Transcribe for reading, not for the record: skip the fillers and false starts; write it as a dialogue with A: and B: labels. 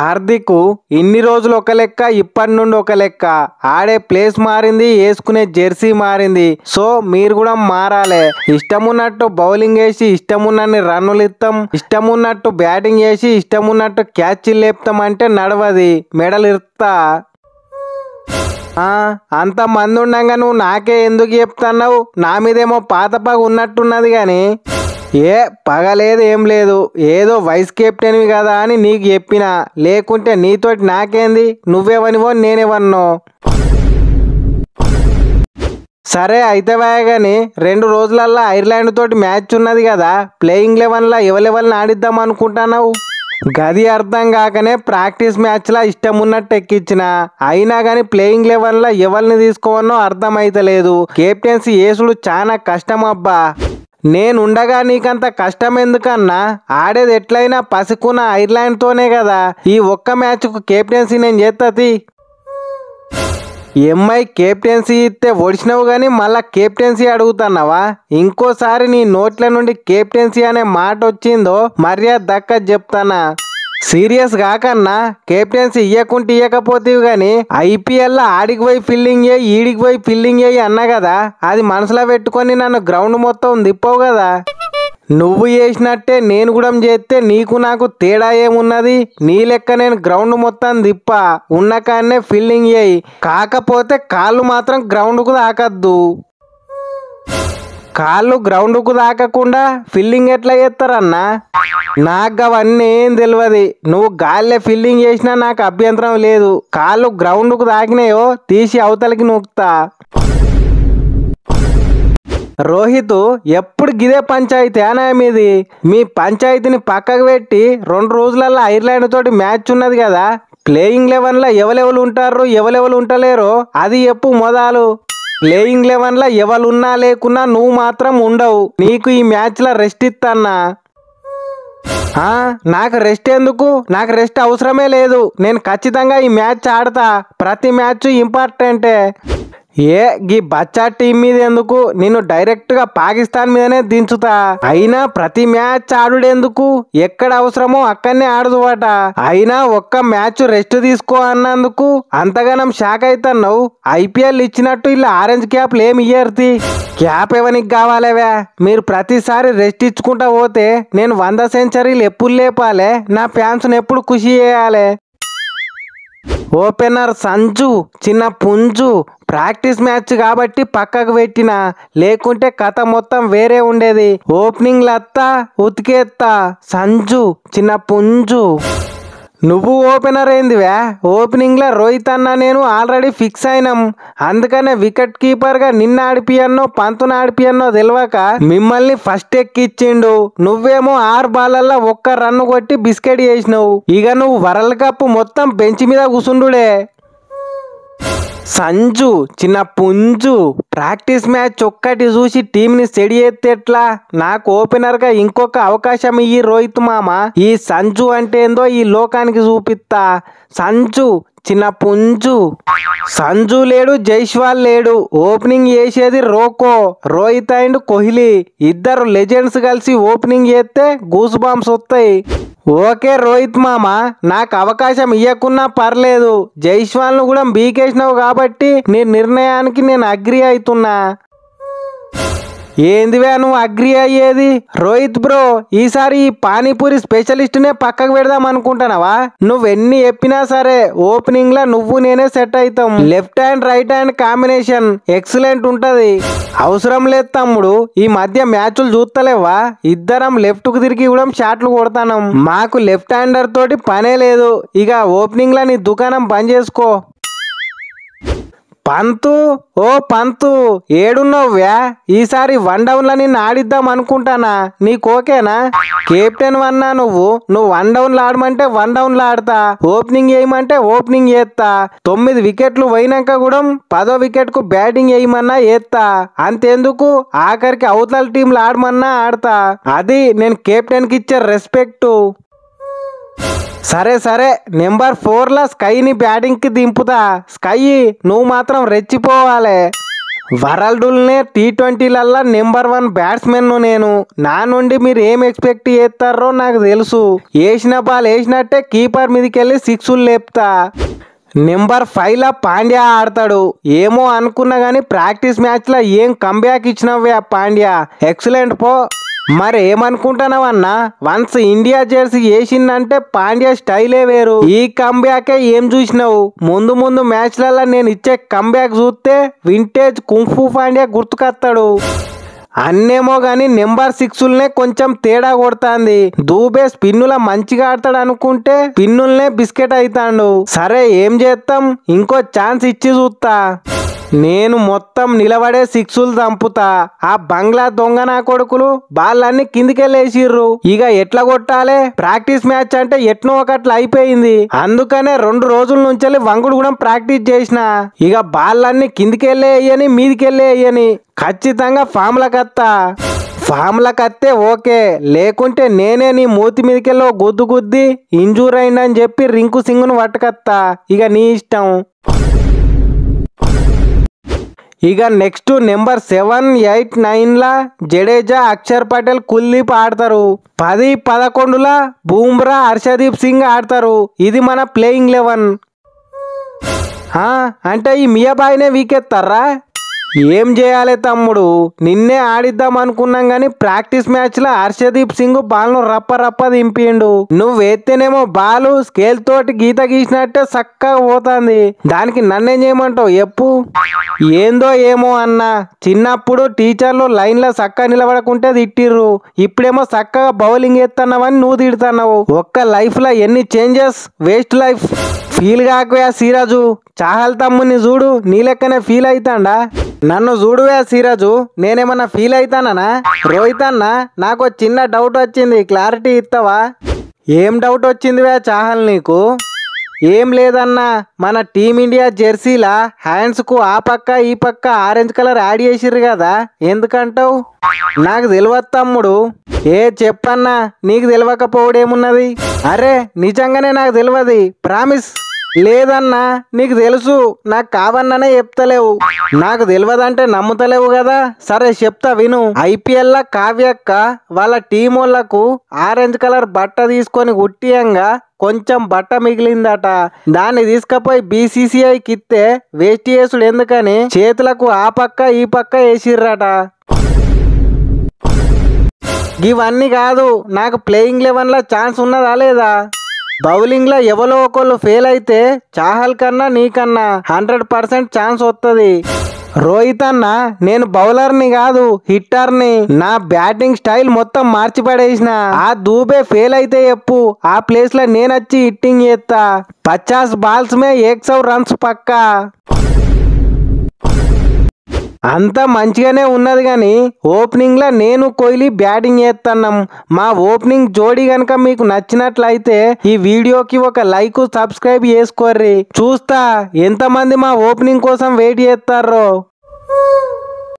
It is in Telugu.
A: హార్దిక్ ఇన్ని రోజులు ఒక లెక్క, ఇప్పటి నుండి ఒక లెక్క. ఆడే ప్లేస్ మారింది, వేసుకునే జెర్సీ మారింది. సో మీరు కూడా మారాలి. ఇష్టం ఉన్నట్టు బౌలింగ్ వేసి ఇష్టం ఉన్నన్ని రన్నులు ఇస్తాం, ఇష్టం ఉన్నట్టు బ్యాటింగ్ చేసి ఇష్టం ఉన్నట్టు క్యాచ్లు లేపుతాం అంటే నడవది. మెడలు ఇస్తా. అంత మంది ఉండగా నువ్వు నాకే ఎందుకు చెప్తున్నావు? నా మీదేమో పాత పగ ఉన్నట్టున్నది కానీ ఏ పగలేదు, ఏం లేదు. ఏదో వైస్ కెప్టెన్వి కదా అని నీకు చెప్పిన, లేకుంటే నీతోటి నాకేంది? నువ్వేవనివో నేనేవన్నో. సరే అయితే గాని 2 రోజులల్లా ఐర్లాండ్ తోటి మ్యాచ్ ఉన్నది కదా, ప్లేయింగ్ 11లా ఎవరెవరిని ఆడిద్దాం అనుకుంటున్నావు? గది అర్థం కాకనే ప్రాక్టీస్ మ్యాచ్లా ఇష్టం ఉన్నట్టు ఎక్కించిన. అయినా కానీ ప్లేయింగ్ 11లా ఎవరిని తీసుకోవన్నో అర్థమైతలేదు. కెప్టెన్సీ యేసుడు చాలా కష్టం అబ్బా. నేనుండగా నీకంత కష్టం ఎందుకన్నా? ఆడేది ఎట్లయినా పసుకున్న ఐర్లాండ్తోనే కదా. ఈ ఒక్క మ్యాచ్కు కెప్టెన్సీ నేను చేస్తుంది. ఎంఐ కెప్టెన్సీ ఇస్తే ఒడిచినావు కానీ మళ్ళా కెప్టెన్సీ అడుగుతున్నావా? ఇంకోసారి నీ నోట్ల నుండి కెప్టెన్సీ అనే మాట వచ్చిందో మర్యాద దక్క చెప్తానా. సీరియస్ కాకన్నా, కెప్టెన్సీ ఇయ్యకుంటే ఇయ్యకపోతేవి కానీ ఐపీఎల్లో ఆడికి పోయి ఫీల్డింగ్ చేయి, ఈడికి పోయి ఫీల్డింగ్ చేయి అన్నా కదా. అది మనసులో పెట్టుకొని నన్ను గ్రౌండ్ మొత్తం తిప్పవు కదా. నువ్వు చేసినట్టే నేను కూడా చేస్తే నీకు నాకు తేడా ఏమున్నది? నీ లెక్క నేను గ్రౌండ్ మొత్తం తిప్పా, ఉన్న కాడనే ఫీల్డింగ్ చేయి. కాకపోతే కాళ్ళు మాత్రం గ్రౌండ్కు తాకద్దు. కాళ్ళు గ్రౌండ్కు తాకకుండా ఫీల్డింగ్ ఎట్లా చేస్తారన్నా? నాకు అవన్నీ ఏం తెలియదు. నువ్వు గాల్లే ఫీల్డింగ్ చేసినా నాకు అభ్యంతరం లేదు. కాళ్ళు గ్రౌండ్కు తాకినాయో తీసి అవతలకి నూకుతా. రోహిత్ ఎప్పుడు గిదే పంచాయతీ అనే మీది. మీ పంచాయతీని పక్కకు పెట్టి 2 రోజులల్లో ఐర్లాండ్ తోటి మ్యాచ్ ఉన్నది కదా, ప్లేయింగ్ 11లా ఎవరెవరు ఉంటారు, ఎవరెవరు ఉంటలేరో అది చెప్పు మొదలు. ప్లేయింగ్ 11లా ఎవరున్నా లేకున్నా నువ్వు మాత్రం ఉండవు. నీకు ఈ మ్యాచ్లో రెస్ట్ ఇస్తాన్నా. నాకు రెస్ట్ ఎందుకు? నాకు రెస్ట్ అవసరమే లేదు. నేను ఖచ్చితంగా ఈ మ్యాచ్ ఆడతా. ప్రతి మ్యాచ్ ఇంపార్టెంటే. గీ బచ్చా టీం మీద ఎందుకు? నిన్ను డైరెక్ట్ గా పాకిస్తాన్ మీదనే దించుతా. అయినా ప్రతి మ్యాచ్ ఆడుడెందుకు? ఎక్కడ అవసరమో అక్కడనే ఆడుదువాట. అయినా ఒక్క మ్యాచ్ రెస్ట్ తీసుకో అన్నందుకు అంతగానం షాక్ అవుతున్నావు. ఐపీఎల్ ఇచ్చినట్టు ఇలా ఆరెంజ్ క్యాప్లు ఏమి ఇయ్యర్తి. క్యాప్ ఎవరికి కావాలేవా? మీరు ప్రతిసారి రెస్ట్ ఇచ్చుకుంటా పోతే నేను 100 సెంచరీలు ఎప్పుడు లేపాలే? నా ఫ్యాన్స్ని ఎప్పుడు ఖుషి చేయాలి? ఓపెనర్ సంజు చిన్న పుంజు ప్రాక్టీస్ మ్యాచ్ కాబట్టి పక్కకు పెట్టిన, లేకుంటే కథ మొత్తం వేరే ఉండేది. ఓపెనింగ్ లత్తా ఉతికేత్తా సంజు చిన్న పుంజు. నువ్వు ఓపెనర్ ఏందివా? ఓపెనింగ్ లో రోహిత్ అన్న నేను ఆల్రెడీ ఫిక్స్ అయినాం. అందుకనే వికెట్ కీపర్ గా నిన్న ఆడిపియన్నో పంతును ఆడిపియన్నో తెలియక మిమ్మల్ని ఫస్ట్ ఎక్కిచ్చిండు. నువ్వేమో 6 బాలల్లో 1 రన్ను కొట్టి బిస్కెట్ చేసినావు. ఇక నువ్వు వరల్డ్ కప్ మొత్తం బెంచ్ మీద కూసుండుడే. సంజు చిన్న పుంజు ప్రాక్టీస్ మ్యాచ్ ఒక్కటి చూసి టీంని సెడి చేస్తే ఎట్లా? నాకు ఓపెనర్ గా ఇంకొక అవకాశం ఇయ్యి రోహిత్ మామ. ఈ సంజు అంటే ఏందో ఈ లోకానికి చూపిస్తా. సంజు చిన్న పుంజు. సంజు లేడు, జైస్వాల్ లేడు. ఓపెనింగ్ చేసేది రోహిత్ అండ్ కోహ్లీ. ఇద్దరు లెజెండ్స్ కలిసి ఓపెనింగ్ చేస్తే గూస్ బాంబ్స్ వస్తాయి. ఓకే రోహిత్ మామ, నాకు అవకాశం ఇవ్వకున్నా పర్లేదు. జైస్వాల్ను కూడా బీకేసినావు కాబట్టి నీ నిర్ణయానికి నేను అగ్రి అవుతున్నా. ఏందివే నువ్వు అగ్రి అయ్యేది? రోహిత్ బ్రో, ఈసారి ఈ పానీపూరి స్పెషలిస్ట్నే పక్కకు పెడదాం అనుకుంటున్నావా? నువ్వెన్ని చెప్పినా సరే ఓపెనింగ్ లా నువ్వు నేనే సెట్ అవుతాం. Left hand right hand combination excellent ఉంటది. అవసరం లేదు తమ్ముడు, ఈ మధ్య మ్యాచ్లు చూస్తలేవా? ఇద్దరం లెఫ్ట్ కు తిరిగి కూడా షాట్లు కొడతాం. మాకు లెఫ్ట్ హ్యాండర్ తోటి పనే లేదు. ఇక ఓపెనింగ్ లా నీ దుకాణం బంద్ చేసుకో. పంతు పంతు ఏడున్నావ్యా? ఈసారి 1 డౌన్లో నిన్ను ఆడిద్దాం అనుకుంటానా. నీకు ఓకేనా? కెప్టెన్ అన్నా నువ్వు 1 డౌన్లో ఆడమంటే 1 డౌన్లో ఆడతా. ఓపెనింగ్ వేయమంటే ఓపెనింగ్ వేస్తా. 9 వికెట్లు పోయినాక కూడా 10వ వికెట్ కు బ్యాటింగ్ వేయమన్నా వేస్తా. అంతెందుకు ఆఖరికి అవతల టీంలో ఆడమన్నా ఆడతా. అది నేను కెప్టెన్ కి ఇచ్చే రెస్పెక్ట్. సరే నెంబర్ 4లా స్కైని బ్యాటింగ్ కి దింపుతా. స్కై నువ్వు మాత్రం రెచ్చిపోవాలి. వరల్డ్నే T20లల్లా నెంబర్ 1 బ్యాట్స్మెన్ నేను. నా నుండి మీరు ఏం ఎక్స్పెక్ట్ చేస్తారో నాకు తెలుసు. వేసిన బాల్ వేసినట్టే కీపర్ మీదకెళ్ళి సిక్సులు లేపుతా. నెంబర్ 5లా పాండ్యా ఆడతాడు. ఏమో అనుకున్నా గానీ ప్రాక్టీస్ మ్యాచ్లో ఏం కంబ్యాక్ ఇచ్చినవే ఆ పాండ్యా, ఎక్సలెంట్ పో. మరి ఏమనుకుంటున్నావన్నా, వన్స్ ఇండియా జెర్సీ వేసిందంటే పాండ్యా స్టైలే వేరు. ఈ కంబ్యాకే ఏం చూసినావు? ముందు ముందు మ్యాచ్లలో నేను ఇచ్చే కంబ్యాక్ చూస్తే వింటేజ్ కుంఫు పాండ్యా గుర్తుకొస్తాడు. అన్నేమో గాని నెంబర్ 6నే కొంచెం తేడా కొడుతుంది. దూబే స్పిన్నుల మంచిగా ఆడతాడు అనుకుంటే స్పిన్నులనే బిస్కెట్ అవుతాడు. సరే ఏం చేస్తాం, ఇంకో ఛాన్స్ ఇచ్చి చూస్తా. నేను మొత్తం నిలబడే సిక్సులు చంపుతా. ఆ బంగ్లా దొంగ నా కొడుకులు బాళ్ళన్నీ కిందికెళ్ళేసిర్రు. ఇక ఎట్లా కొట్టాలి? ప్రాక్టీస్ మ్యాచ్ అంటే ఎట్నో ఒకట్లా అయిపోయింది. అందుకనే 2 రోజుల నుంచి వంగుడు కూడా ప్రాక్టీస్ చేసిన. ఇక బాళ్ళన్నీ కిందికెళ్ళే అయ్యని మీదికెళ్ళే అయ్యని ఖచ్చితంగా ఫామ్లకత్తే ఓకే, లేకుంటే నేనే నీ మూతి మీదకెళ్ళో గుద్ది ఇంజూర్ అయిందని చెప్పి రింకు సింగ్ను పట్టుకత్తా. ఇక నీ ఇష్టం. ఇక నెక్స్ట్ నెంబర్ 7, 8, 9లా జడేజా, అక్షర్ పటేల్, కుల్దీప్ ఆడతారు. 10, 11లా బూమ్రా, హర్షదీప్ సింగ్ ఆడతారు. ఇది మన ప్లేయింగ్ 11. అంటే ఈ మియాబాయినే వీకెత్తారా? ఏం చేయాలి తమ్ముడు, నిన్నే ఆడిద్దాం అనుకున్నాం గాని ప్రాక్టీస్ మ్యాచ్ లో హర్షదీప్ సింగ్ బాల్ ను రప్ప దింపిండు. నువ్వేత్తేనేమో బాలు స్కేల్ తోటి గీత గీసినట్టే చక్కగా పోతుంది. దానికి నన్నేం చేయమంటావు చెప్పు? ఏందో ఏమో అన్నా, చిన్నప్పుడు టీచర్లు లైన్ లో చక్కగా నిలబడకుంటే తిట్టిర్రు. ఇప్పుడేమో చక్కగా బౌలింగ్ ఎత్తన్నావని నువ్వు తిడుతున్నావు. ఒక్క లైఫ్ లో ఎన్ని చేంజెస్, వేస్ట్ లైఫ్. ఫీల్ కాకువే సిరాజు, చాహల్ తమ్ముని చూడు నీ లెక్కనే ఫీల్ అవుతాడా? నన్ను చూడువే సిరాజు, నేనేమన్నా ఫీల్ అవుతానా? రోహిత్ అన్న, నాకు చిన్న డౌట్ వచ్చింది, క్లారిటీ ఇస్తావా? ఏం డౌట్ వచ్చిందివే చాహల్ నీకు? ఏం లేదన్నా, మన టీమిండియా జెర్సీలా హ్యాండ్స్ కు ఆ పక్క ఈ పక్క ఆరెంజ్ కలర్ యాడ్ చేసిర్రు కదా, ఎందుకంటావు? నాకు తెలియదు తమ్ముడు. చెప్పన్నా, నీకు తెలియకపోవడేమున్నది? అరే నిజంగానే నాకు తెలియదు, ప్రామిస్. లేదన్నా, నీకు తెలుసు, నాకు కావన్ననే చెప్తలేవు. నాకు తెలియదంటే నమ్ముతలేవు కదా. సరే చెప్తా విను. IPL లా కావ్యక్క వాళ్ళ టీం వాళ్ళకు ఆరెంజ్ కలర్ బట్ట తీసుకొని కుట్టియంగా కొంచెం బట్ట మిగిలిందట. దాన్ని తీసుకుపోయి BCCIకి ఇస్తే వేస్ట్ చేసుడు ఎందుకని చేతులకు ఆ పక్క ఈ పక్క వేసిర్రట. ఇవన్నీ కాదు, నాకు ప్లేయింగ్ 11లా ఛాన్స్ ఉన్నదా లేదా? బౌలింగ్ లో ఎవరో ఒకళ్ళు ఫెయిల్ అయితే చాహల్ కన్నా నీకన్నా 100% ఛాన్స్ వస్తుంది. రోహిత్ అన్న, నేను బౌలర్ని కాదు, హిట్టర్ని. నా బ్యాటింగ్ స్టైల్ మొత్తం మార్చి పడేసిన. ఆ దూబే ఫెయిల్ అయితే చెప్పు, ఆ ప్లేస్ లో నేను వచ్చి హిట్టింగ్ చేస్తా. 50 బాల్స్ మే 100 రన్స్ పక్కా. అంతా మంచిగానే ఉన్నది కానీ ఓపెనింగ్ లో నేను కోహ్లీ బ్యాటింగ్ చేస్తున్నాం. మా ఓపెనింగ్ జోడీ గనక మీకు నచ్చినట్లయితే ఈ వీడియోకి ఒక లైక్, సబ్స్క్రైబ్ చేసుకోర్రి. చూస్తా ఎంతమంది మా ఓపెనింగ్ కోసం వెయిట్ చేస్తారో.